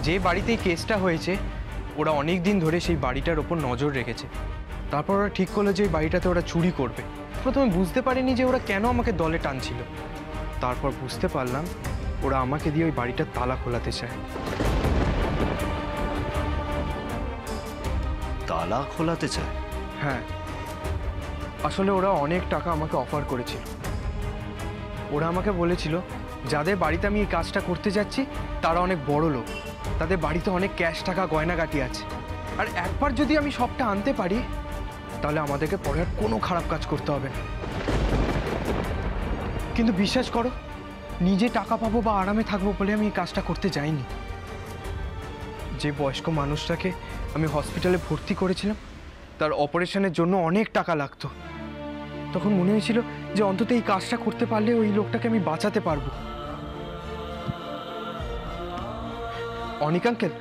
যে বাড়িতে এই কেসটা হয়েছে ওরা অনেক দিন ধরে সেই বাড়িটার ওপর নজর রেখেছে। তারপর ওরা ঠিক করলো যে এই বাড়িটাতে ওরা চুরি করবে। প্রথমে বুঝতে পারিনি যে ওরা কেন আমাকে দলে টানছিল, তারপর বুঝতে পারলাম ওরা আমাকে দিয়ে ওই বাড়িটার তালা খোলাতে চায়। তালা খোলাতে চায়? হ্যাঁ, আসলে ওরা অনেক টাকা আমাকে অফার করেছিল। ওরা আমাকে বলেছিল যাদের বাড়িতে আমি এই কাজটা করতে যাচ্ছি তারা অনেক বড় লোক, তাদের বাড়িতে অনেক ক্যাশ টাকা গয়নাগাটি আছে, আর একবার যদি আমি সবটা আনতে পারি তাহলে আমাদেরকে পরে আর কোনো খারাপ কাজ করতে হবে না। কিন্তু বিশ্বাস করো, নিজে টাকা পাবো বা আরামে থাকবো বলে আমি এই কাজটা করতে যাইনি। যে বয়স্ক মানুষটাকে আমি হসপিটালে ভর্তি করেছিলাম তার অপারেশনের জন্য অনেক টাকা লাগতো। তখন মনে হয়েছিল যে অন্তত এই কাজটা করতে পারলে ওই লোকটাকে আমি বাঁচাতে পারবো। অনিক আঙ্কেল,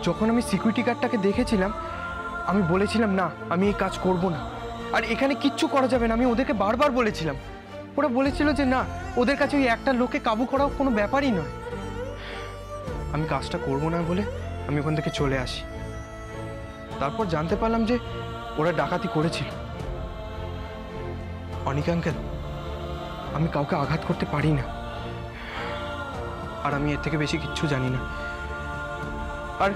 যখন আমি সিকিউরিটি গার্ডটাকে দেখেছিলাম আমি বলেছিলাম না আমি এই কাজ করব না, আর এখানে কিচ্ছু করা যাবে না। আমি ওদেরকে বারবার বলেছিলাম, ওরা বলেছিল যে না, ওদের কাছে ওই একটা লোককে কাবু করাও কোনো ব্যাপারই নয়। আমি কাজটা করব না বলে আমি ওখান থেকে চলে আসি। তারপর জানতে পারলাম যে ওরা ডাকাতি করেছিল। অনিক আঙ্কেল, আমি কাউকে আঘাত করতে পারি না, আর আমি এর থেকে বেশি কিচ্ছু জানি না। আর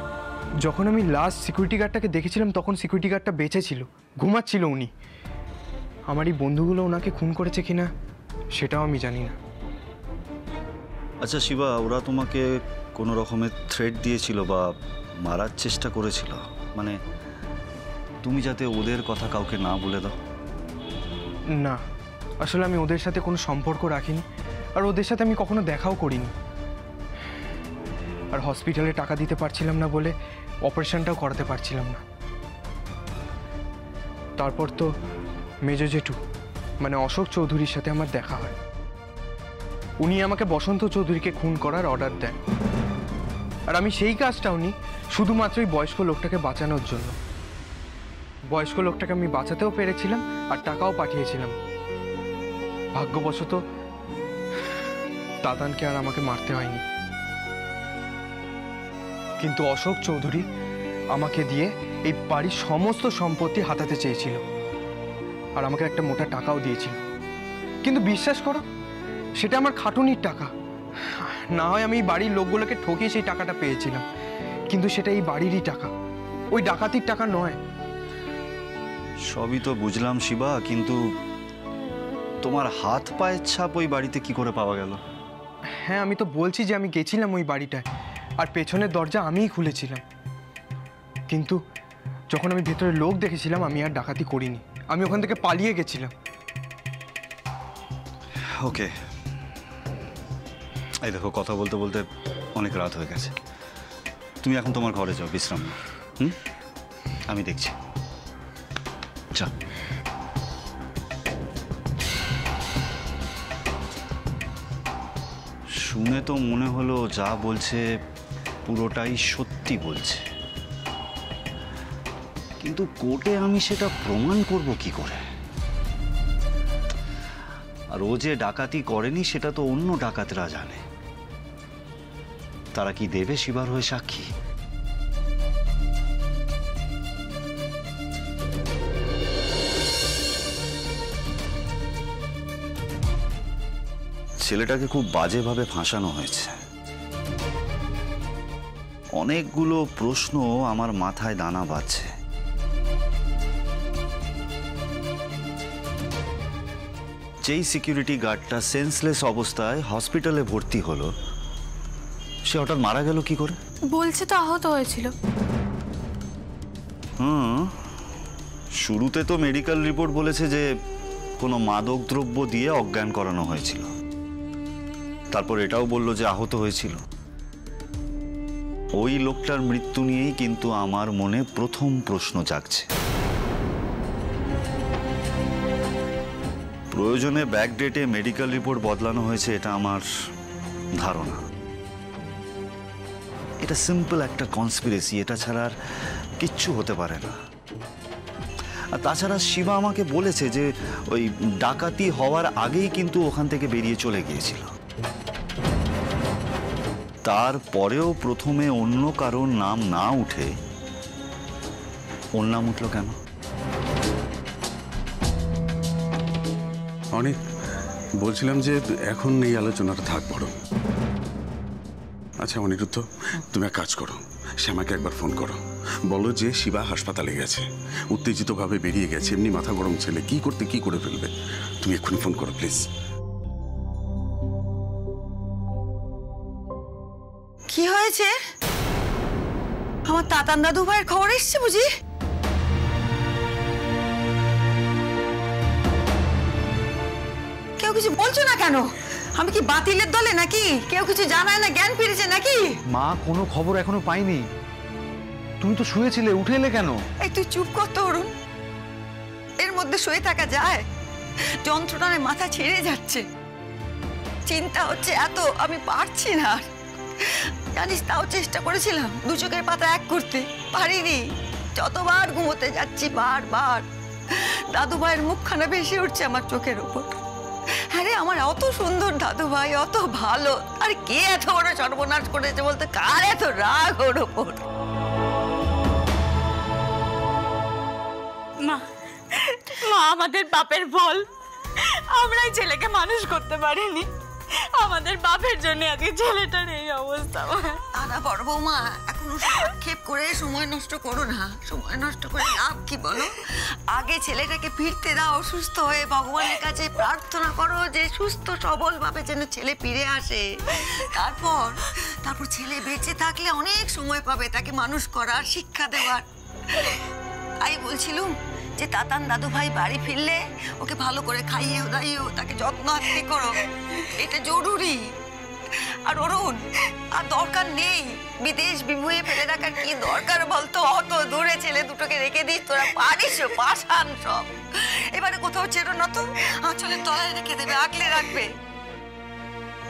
যখন আমি লাস্ট সিকিউরিটি গার্ডটাকে দেখেছিলাম তখন সিকিউরিটি গার্ডটা বেঁচে ছিল, ঘুমাচ্ছিল উনি। আমার এই বন্ধুগুলো ওনাকে খুন করেছে কিনা সেটাও আমি জানি না। আচ্ছা শিবা, ওরা তোমাকে কোনো রকমের থ্রেট দিয়েছিল বা মারার চেষ্টা করেছিল? মানে তুমি যাতে ওদের কথা কাউকে না বলে দাও? না, আসলে আমি ওদের সাথে কোনো সম্পর্ক রাখিনি, আর ওদের সাথে আমি কখনো দেখাও করিনি। আর হসপিটালে টাকা দিতে পারছিলাম না বলে অপারেশনটাও করাতে পারছিলাম না। তারপর তো মেজর জেঠু মানে অশোক চৌধুরীর সাথে আমার দেখা হয়। উনি আমাকে বসন্ত চৌধুরীকে খুন করার অর্ডার দেন, আর আমি সেই কাজটাও নিই শুধুমাত্রই বয়স্ক লোকটাকে বাঁচানোর জন্য। বয়স্ক লোকটাকে আমি বাঁচাতেও পেরেছিলাম আর টাকাও পাঠিয়েছিলাম। ভাগ্যবশত দাদানকে আর আমাকে মারতে হয়নি। কিন্তু অশোক চৌধুরী আমাকে দিয়ে এই বাড়ির সমস্ত সম্পত্তি হাতাতে চেয়েছিল, আর আমাকে একটা মোটা টাকাও দিয়েছিল। কিন্তু বিশ্বাস করো, সেটা আমার খাটুনির টাকা। না হয় আমি এই বাড়ির লোকগুলোকে ঠকিয়ে সেই টাকাটা পেয়েছিলাম, কিন্তু সেটা এই বাড়িরই টাকা, ওই ডাকাতির টাকা নয়। সবই তো বুঝলাম শিবা, কিন্তু তোমার হাত পায়ের ছাপ ওই বাড়িতে কি করে পাওয়া গেল? হ্যাঁ, আমি তো বলছি যে আমি গেছিলাম ওই বাড়িটায়, আর পেছনের দরজা আমিই খুলেছিলাম। কিন্তু যখন আমি ভেতরে লোক দেখেছিলাম আমি আর ডাকাতি করিনি, আমি ওখান থেকে পালিয়ে গেছিলাম। ওকে, এই দেখো কথা বলতে বলতে অনেক রাত হয়ে গেছে, তুমি এখন তোমার ঘরে যাও, বিশ্রাম নাও। আমি দেখছি। চল। শুনে তো মনে হলো যা বলছে পুরোটাই সত্যি বলছে, কিন্তু কোর্টে আমি সেটা প্রমাণ করব কি করে? আর ও যে ডাকাতি করেনি সেটা তো অন্য ডাকাতরা জানে। তারা কি দেবে শিবার হয়ে সাক্ষী? ছেলেটাকে খুব বাজেভাবে ফাঁসানো হয়েছে। অনেকগুলো প্রশ্ন আমার মাথায় দানা বাঁধছে। যেই সিকিউরিটি গার্ডটা সেন্সলেস অবস্থায় হসপিটালে ভর্তি হলো, সে হঠাৎ মারা গেল কি করে? বলছে তো আহত হয়েছিল। শুরুতে তো মেডিকেল রিপোর্ট বলেছে যে কোনো মাদক দ্রব্য দিয়ে অজ্ঞান করানো হয়েছিল। তারপর এটাও বলল যে আহত হয়েছিল। ওই লোকটার মৃত্যু নিয়েই কিন্তু আমার মনে প্রথম প্রশ্ন জাগছে। প্রয়োজনে ব্যাকডেটে মেডিকেল রিপোর্ট বদলানো হয়েছে, এটা আমার ধারণা। এটা সিম্পল একটা কনস্পিরেসি, এটা ছাড়া আর কিচ্ছু হতে পারে না। আর তাছাড়া শিবা আমাকে বলেছে যে ওই ডাকাতি হওয়ার আগেই কিন্তু ওখান থেকে বেরিয়ে চলে গিয়েছিল। তারপরেও প্রথমে অন্য কারোর নাম না উঠে ওর নাম উঠলো কেন? অনেক বলছিলাম যে এখন এই আলোচনাটা থাক বড়। আচ্ছা অনিরুদ্ধ, তুমি এক কাজ করো, শ্যামাকে একবার ফোন করো, বলো যে শিবা হাসপাতালে গেছে, উত্তেজিতভাবে বেরিয়ে গেছে, এমনি মাথা গরম ছেলে, কি করতে কি করে ফেলবে। তুমি এক্ষুনি ফোন করো প্লিজ। কি হয়েছে? আমার তাতান দাদু ভাইয়ের খবর এসছে বুঝি? কেউ কিছু বলছো না কেন? আমি কি বাতিলের দলে নাকি? কেউ কিছু জানায় না, জ্ঞান ফিরেছে নাকি? মা কোনো খবর এখনো পাইনি। তুমি তো শুয়েছিলে, উঠে এলে কেন? এই তুই চুপ কর তো অরুণ। এর মধ্যে শুয়ে থাকা যায়? যন্ত্রণায় মাথা ছেড়ে যাচ্ছে, চিন্তা হচ্ছে এত, আমি পারছি না আর। জানিস, তাও চেষ্টা করেছিলাম দু চোখের পাতা এক করতে, পারিনি। যতবার ঘুমোতে যাচ্ছি বারবার দাদু ভাইয়ের মুখখানা ভেসে উঠছে আমার চোখের উপর। হ্যাঁ রে, আমার অত সুন্দর দাদু ভাই, অত ভালো, আর কে এত বড় সর্বনাশ করেছে বলতে? কার এত রাগ ওর ওপর? মা মা আমাদের বাপের ফল, আমরাই ছেলেকে মানুষ করতে পারিনি। আমাদের বাপের জন্য আজকে ছেলেটার এই অবস্থা। না বড় বৌমা, এখন ক্ষেপ করে সময় নষ্ট করো না। সময় নষ্ট করে লাভ কি বলো? আগে ছেলেটাকে ফিরতে দাও, সুস্থ হয়ে ভগবানের কাছে প্রার্থনা করো যে সুস্থ সবল ভাবে যেন ছেলে ফিরে আসে। তারপর ছেলে বেঁচে থাকলে অনেক সময় পাবে তাকে মানুষ করার, শিক্ষা দেওয়ার। তাই বলছিলুম যে তাতান দাদু ভাই বাড়ি ফিরলে ওকে ভালো করে খাইয়ে দাইও, তাকে যত্ন আত্মি করো, এটা জরুরি। আর অরুণ, আর দরকার নেই বিদেশ বিভুয়ে ফেলে রাখার, কি দরকার বলতো? অত দূরে ছেলে দুটোকে রেখে দিস, তোরা পারিস, পাশান সব। এবারে কোথাও ছেড়ো না তো, আঁচলের তলায় রেখে দেবে, আগলে রাখবে।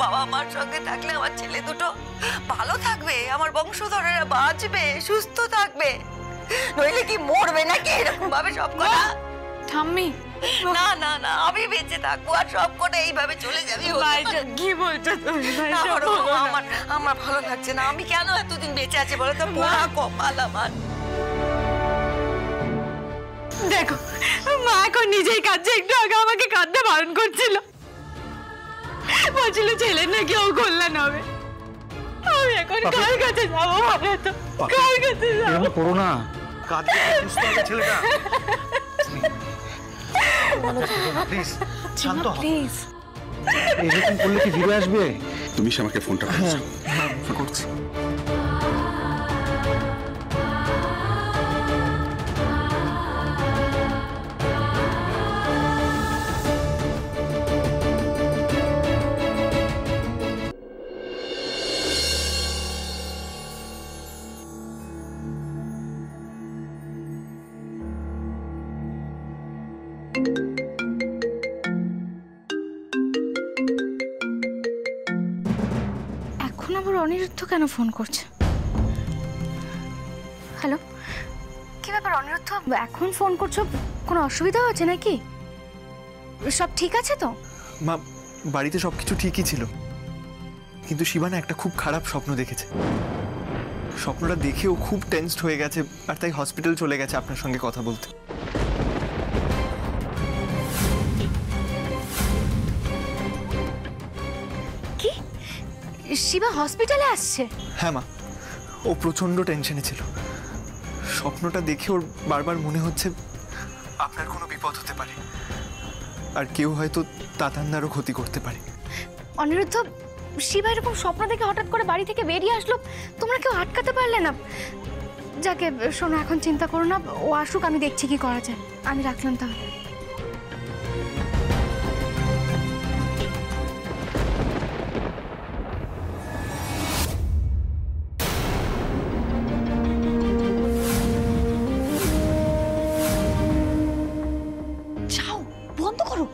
বাবা মার সঙ্গে থাকলে আমার ছেলে দুটো ভালো থাকবে, আমার বংশধরেরা বাঁচবে, সুস্থ থাকবে। নইলে কি মরবে নাকি এরকম ভাবে সব কটা? ঠাম্মি, না না না, আমি বেঁচে থাকবো আর সব কটা এইভাবে চলে যাবে। কি বলছো তুমি? আমার ভালো লাগছে না। আমি কেন এতদিন বেঁচে আছি বলো তো? পোড়া কপাল আমার। দেখো, মা এখন নিজেই কাঁদছে। একটু আগে আমাকে কাঁদতে বারণ করছিল, বলছিল ছেলের নাকি ও কল্যাণ হবে। আমি এখন কার কাছে যাবো বলো তো? কার কাছে যাবো? এরকম করো না, কাঁদবে, সুস্থ হবে ছেলেটা। প্লিজ শান্ত হও। প্লিজ, এরকম করলে কি ফিরে আসবে? তুমি শ্যামাকে ফোনটা করছো? করছি। এখন আবার অনিরুদ্ধ কেন ফোন করছে? হ্যালো, কি ব্যাপার অনিরুদ্ধ, এখন ফোন করছো? কোনো অসুবিধা হচ্ছে নাকি? সব ঠিক আছে তো? মা, বাড়িতে সবকিছু ঠিকই ছিল, কিন্তু শিবানা একটা খুব খারাপ স্বপ্ন দেখেছে। স্বপ্নটা দেখে ও খুব টেনসড হয়ে গেছে, আর তাই হসপিটাল চলে গেছে আপনার সঙ্গে কথা বলতে। কি, শিবা হসপিটালে আসছে? হ্যাঁ মা, ও প্রচণ্ড টেনশনে ছিল। স্বপ্নটা দেখে ওর বারবার মনে হচ্ছে আপনার কোনো বিপদ হতে পারে, আর কেউ হয়তো তাতান্নারও ক্ষতি করতে পারে। অনিরুদ্ধ, শিবা এরকম স্বপ্ন দেখে হঠাৎ করে বাড়ি থেকে বেরিয়ে আসলো, তোমরা কেউ আটকাতে পারলে না? যাকে শোনো, এখন চিন্তা করো না, ও আসুক, আমি দেখছি কি করা যায়। আমি রাখলাম তাহলে। যাও, বন্ধ করো।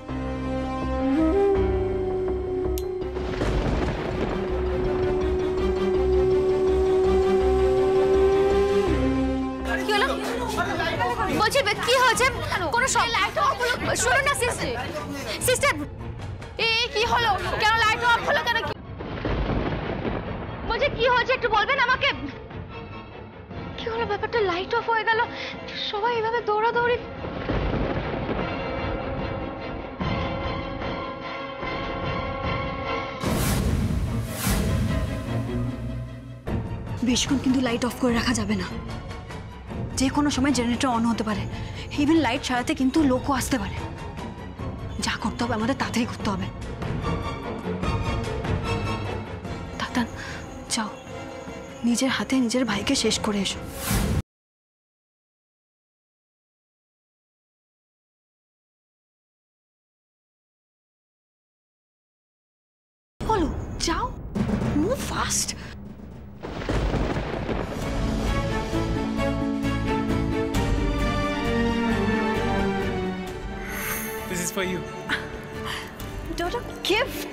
বলছি কি হয়েছে? কোনো শুনুন না সিস্টার, কি হলো? কেন লাইট অফ হলো কেন? হয়েছে কি হয়েছে একটু বলবেন আমাকে? কি হলো ব্যাপারটা? লাইট অফ হয়ে গেল, সবাই এভাবে দৌড়াদৌড়ি। বেশিক্ষণ কিন্তু লাইট অফ করে রাখা যাবে না, যে কোনো সময় জেনারেটর অন হতে পারে। ইভেন লাইট সারাতে কিন্তু লোকও আসতে পারে। যা করতে হবে আমাদের তাড়াতাড়ি করতে হবে। তাতান, যাও নিজের হাতে নিজের ভাইকে শেষ করে এসো। বলো, যাও, move fast. This is for you. Daughter gift.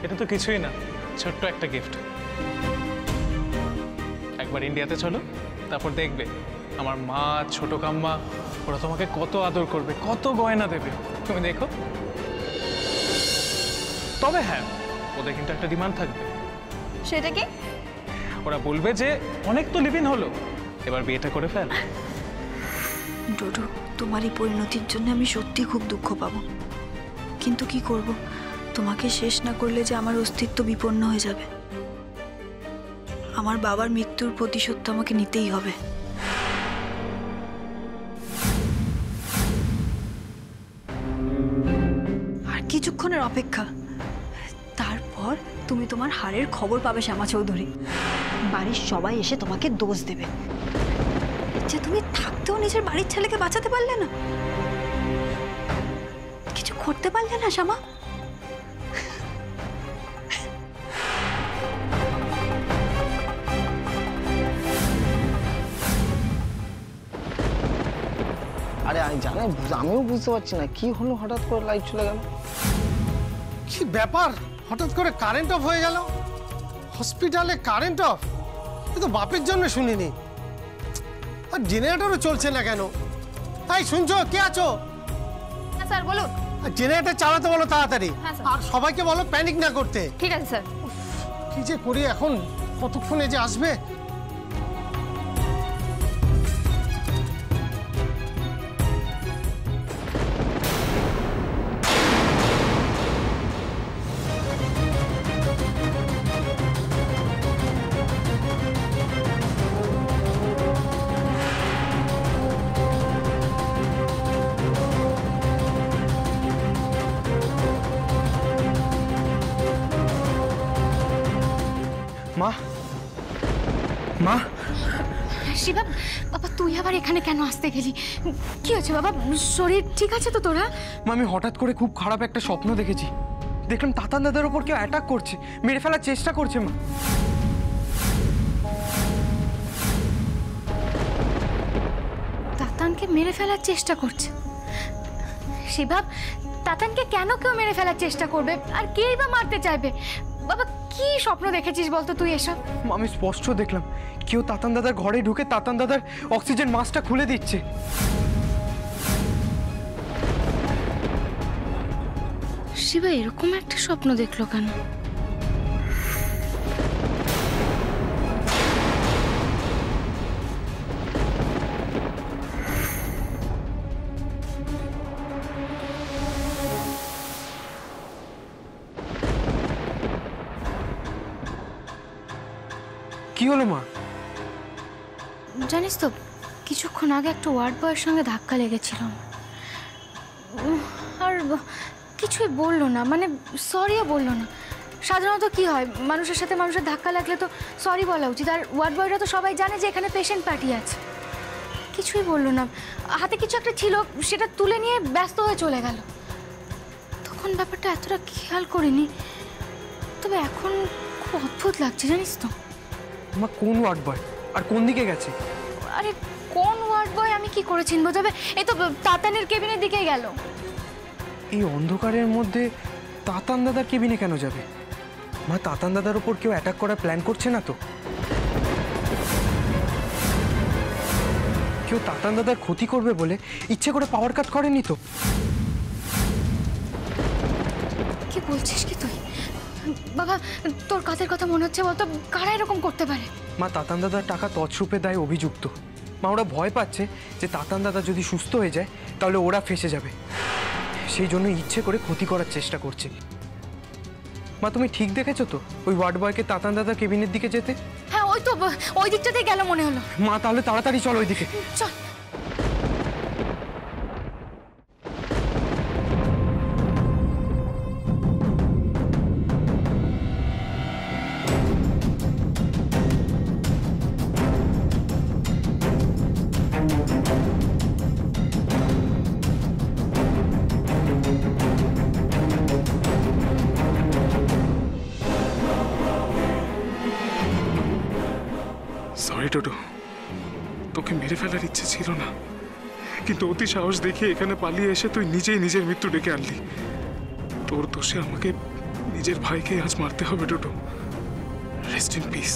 এটা তো কিছুই না, ছোট্ট একটা গিফট। একবার ইন্ডিয়াতে চলো, তারপর দেখবে আমার মা, ছোট কাম্মা, ওরা তোমাকে কত আদর করবে, কত গয়না দেবে, তুমি দেখো। তবে হ্যাঁ, ওদের কিন্তু একটা ডিমান্ড থাকবে। সেটা কি? ওরা বলবে যে অনেক তো লিভ ইন হলো, এবার বিয়েটা করে ফেল। ডোডো, তোমার এই পরিণতির জন্য আমি সত্যি খুব দুঃখ পাবো, কিন্তু কি করব, তোমাকে শেষ না করলে যে আমার অস্তিত্ব বিপন্ন হয়ে যাবে। আমার বাবার মৃত্যুর প্রতিশোধ তো আমাকে নিতেই হবে। আর কিছুক্ষণের অপেক্ষা, তারপর তুমি তোমার হারের খবর পাবে শ্যামা চৌধুরী। বাড়ির সবাই এসে তোমাকে দোষ দেবে যে তুমি থাকতেও নিজের বাড়ির ছেলেকে বাঁচাতে পারলে না, কিছু করতে পারলে না শ্যামা। আরে আমিও বুঝতে পারছি না কি হলো, হঠাৎ করে লাইট চলে গেল। কি ব্যাপার, হঠাৎ করে কারেন্ট অফ হয়ে গেল? হসপিটালে কারেন্ট অফ? এ তো বাপের জন্য শুনিনি। আর জেনারেটরও চলছে না কেন? তাই শুনছো, কে আছো? স্যার বলুন। জেনারেটর চালাতে বলো তাড়াতাড়ি, হ্যাঁ, স্যার। আর সবাইকে বলো প্যানিক না করতে। ঠিক আছে স্যার। কি যে করি এখন, কতক্ষণে যে আসবে? মা, মা। শিবা, বাবা তুই আবার এখানে কেন আসতে গেলি? কি হয়েছে বাবা, শরীর ঠিক আছে তো তোরা? মা, আমি হঠাৎ করে খুব খারাপ একটা স্বপ্ন দেখেছি। দেখলাম তাতান দাদার ওপর কেউ অ্যাটাক করছে, মেরে ফেলার চেষ্টা করছে। মা, তাতানকে মেরে ফেলার চেষ্টা করছে? শিবা, তাতানকে কেন কেউ মেরে ফেলার চেষ্টা করবে, আর কেই বা মারতে চাইবে? বাবা কি স্বপ্ন দেখেছিস বলতো তুই এসব? মা, আমি স্পষ্ট দেখলাম কেউ তাতান দাদার ঘরে ঢুকে তাতান দাদার অক্সিজেন মাস্কটা খুলে দিচ্ছে। শিবা এরকম একটা স্বপ্ন দেখলো কেন? কি হলো মা? জানিস তো কিছুক্ষণ আগে একটা ওয়ার্ড বয়ের সঙ্গে ধাক্কা লেগেছিল আর কিছুই বললো না, মানে সরিও বললো না। সাধারণত কি হয়, মানুষের সাথে মানুষের ধাক্কা লাগলে তো সরি বলা উচিত, আর ওয়ার্ড বয়রা তো সবাই জানে যে এখানে পেশেন্ট পার্টি আছে। কিছুই বললো না, হাতে কিছু একটা ছিল সেটা তুলে নিয়ে ব্যস্ত হয়ে চলে গেল। তখন ব্যাপারটা এতটা খেয়াল করিনি, তবে এখন খুব অদ্ভুত লাগছে জানিস তো। মা, কোন ওয়ার্ড বয় আর কোন দিকে গেছে? আরে কোন ওয়ার্ড বয় আমি কি করে চিনবো? তবে এই তো তাতানের কেবিনের দিকে গেল। এই অন্ধকারের মধ্যে তাতান দাদার কেবিনে কেন যাবে? মা, তাতান দাদার ওপর কেউ অ্যাটাক করার প্ল্যান করছে না তো? কেউ তাতান দাদার ক্ষতি করবে বলে ইচ্ছে করে পাওয়ার কাট করেনি তো? কি বলছিস কি তুই? বাবা তোর কাজের কথা মনে হচ্ছে বলতো কারা এরকম করতে পারে? মা, তাতান দাদার টাকা তছরূপে দায় অভিযুক্ত। মা, ওরা ভয় পাচ্ছে যে তাতান দাদা যদি সুস্থ হয়ে যায় তাহলে ওরা ফেঁসে যাবে, সেই জন্য ইচ্ছে করে ক্ষতি করার চেষ্টা করছে। মা, তুমি ঠিক দেখেছো তো ওই ওয়ার্ড বয়কে তাতান দাদা কেবিনের দিকে যেতে? হ্যাঁ ওই তো ওই দিকটাতেই গেল মনে হলো। মা, তাহলে তাড়াতাড়ি চলো ওইদিকে। চল। সরি টোটো, তোকে মেরে ফেলার ইচ্ছে ছিল না, কিন্তু অতি সাহস দেখিয়ে এখানে পালিয়ে এসে তুই নিজেই নিজের মৃত্যু ডেকে আনলি। তোর দোষে আমাকে নিজের ভাইকে আজ মারতে হবে Toto. Rest in peace.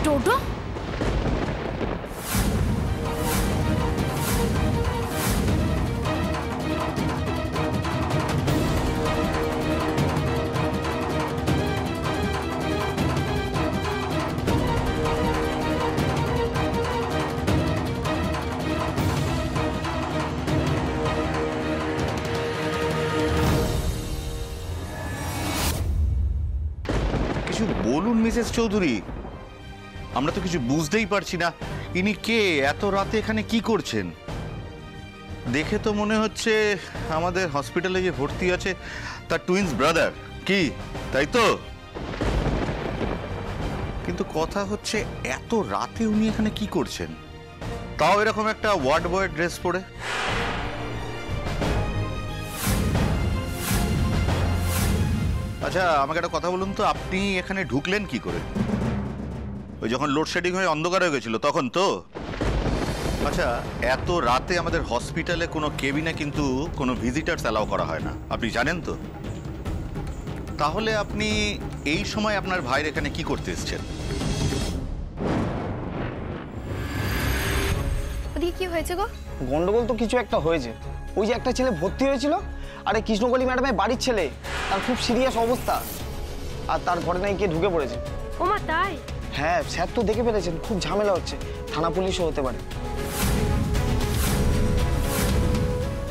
Toto কিছু বলুন মিসেস চৌধুরী, আমরা তো কিছু বুঝতেই পারছি না। ইনি কে? এত রাতে এখানে কি করছেন? দেখে তো মনে হচ্ছে আমাদের হসপিটালে যে ভর্তি আছে তার টুইন্স ব্রাদার, কি তাই তো? কিন্তু কথা হচ্ছে এত রাতে উনি এখানে কি করছেন, তাও এরকম একটা ওয়ার্ড বয়ের ড্রেস পরে? আচ্ছা আমাকে একটা কথা বলুন তো, আপনি এখানে ঢুকলেন কি করে? ওই যখন লোডশেডিং হয়ে অন্ধকার হয়ে গেছিল তখন তো? আচ্ছা এত রাতে আমাদের হসপিটালে কোনো কেবিনে কিন্তু কোনো ভিজিটার্স অ্যালাউ করা হয় না, আপনি জানেন তো? তাহলে আপনি এই সময় আপনার ভাইয়ের এখানে কি করতে এসেছেন? ওদিকে কি হয়েছে গো? গন্ডগোল তো কিছু একটা হয়েছে। ওই যে একটা ছেলে ভর্তি হয়েছিল, আরে কৃষ্ণকলি ম্যাডামের বাড়ির ছেলে, তার খুব সিরিয়াস অবস্থা, আর তার ঘরে নাই কে ঢুকে পড়েছে। ওমা তাই? হ্যাঁ স্যার তো দেখে ফেলেছেন, খুব ঝামেলা হচ্ছে, থানা পুলিশও হতে পারে।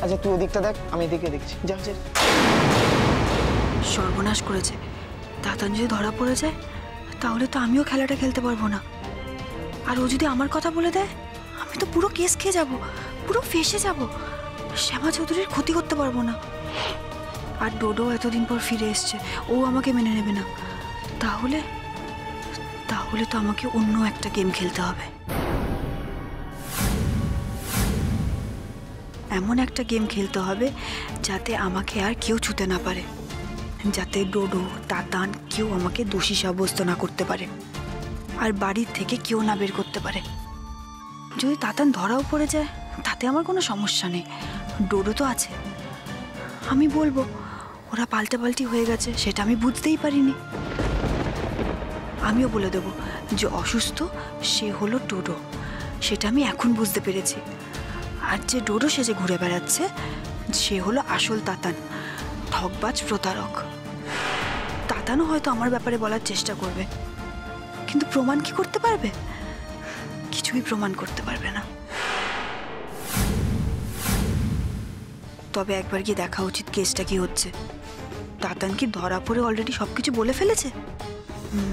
আচ্ছা তুই ওদিকটা দেখ, আমি এদিকে দেখছি। যা যা। সর্বনাশ করেছে। তাতান যদি ধরা পড়ে যায় তাহলে তো আমিও খেলাটা খেলতে পারবো না। আর ও যদি আমার কথা বলে দেয় আমি তো পুরো কেস খেয়ে যাব, পুরো ফেঁসে যাব। শ্যামা চৌধুরীর ক্ষতি করতে পারবো না। আর ডোডো এতদিন পর ফিরে এসছে, ও আমাকে মেনে নেবে না। তাহলে তাহলে তো আমাকে অন্য একটা গেম খেলতে হবে। এমন একটা গেম খেলতে হবে যাতে আমাকে আর কেউ ছুতে না পারে, যাতে ডোডো তাতান কেউ আমাকে দোষী সাব্যস্ত না করতে পারে, আর বাড়ির থেকে কেউ না বের করতে পারে। যদি তাতান ধরাও পড়ে যায় তাতে আমার কোনো সমস্যা নেই, ডোডো তো আছে। আমি বলবো ওরা পাল্টাপাল্টি হয়ে গেছে, সেটা আমি বুঝতেই পারিনি। আমিও বলে দেবো যে অসুস্থ সে হলো ডোডো, সেটা আমি এখন বুঝতে পেরেছি। আর যে ডোডো সেজে ঘুরে বেড়াচ্ছে সে হলো আসল তাতান, ঠকবাজ প্রতারক। তাতানও হয়তো আমার ব্যাপারে বলার চেষ্টা করবে, কিন্তু প্রমাণ কি করতে পারবে? কিছুই প্রমাণ করতে পারবে না। তবে একবার গিয়ে দেখা উচিত কেসটা কি হচ্ছে। তাতান কি ধরা পড়ে অলরেডি সবকিছু বলে ফেলেছে,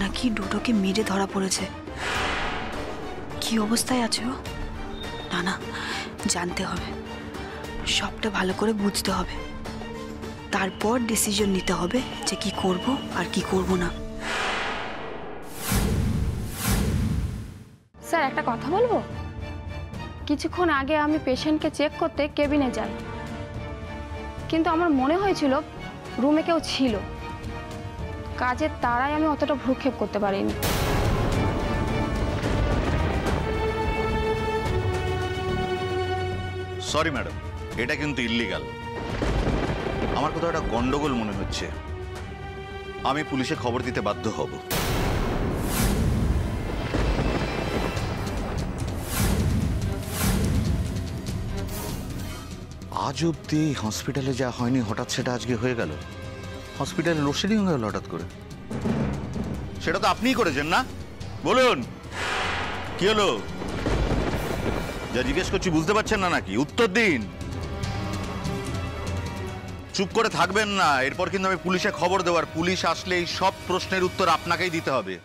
নাকি ডোডোকে মেরে ধরা পড়েছে? কি অবস্থায় আছে ও? না না, জানতে হবে, সবটা ভালো করে বুঝতে হবে। তারপর ডিসিশন নিতে হবে যে কি করব আর কি করব না। স্যার একটা কথা বলবো? কিছুক্ষণ আগে আমি পেশেন্টকে চেক করতে কেবিনে যাই, কিন্তু আমার মনে হয়েছিল রুমে কেউ ছিল। কাজের তাড়ায় আমি অতটা ভ্রুক্ষেপ করতে পারিনি। সরি ম্যাডাম, এটা কিন্তু ইল্লিগাল। আমার কোথাও একটা গন্ডগোল মনে হচ্ছে, আমি পুলিশে খবর দিতে বাধ্য হব। আজ অব্দি হসপিটালে যা হয়নি হঠাৎ সেটা আজকে হয়ে গেল। হসপিটালে লোডশেডিং হয়ে গেল হঠাৎ করে। সেটা তো আপনিই করেছেন না? বলুন কি হলো? যা জিজ্ঞেস করছি বুঝতে পারছেন না নাকি? উত্তর দিন। চুপ করে থাকবেন না, এরপর কিন্তু আমি পুলিশে খবর দেওয়ার। পুলিশ আসলে এই সব প্রশ্নের উত্তর আপনাকেই দিতে হবে।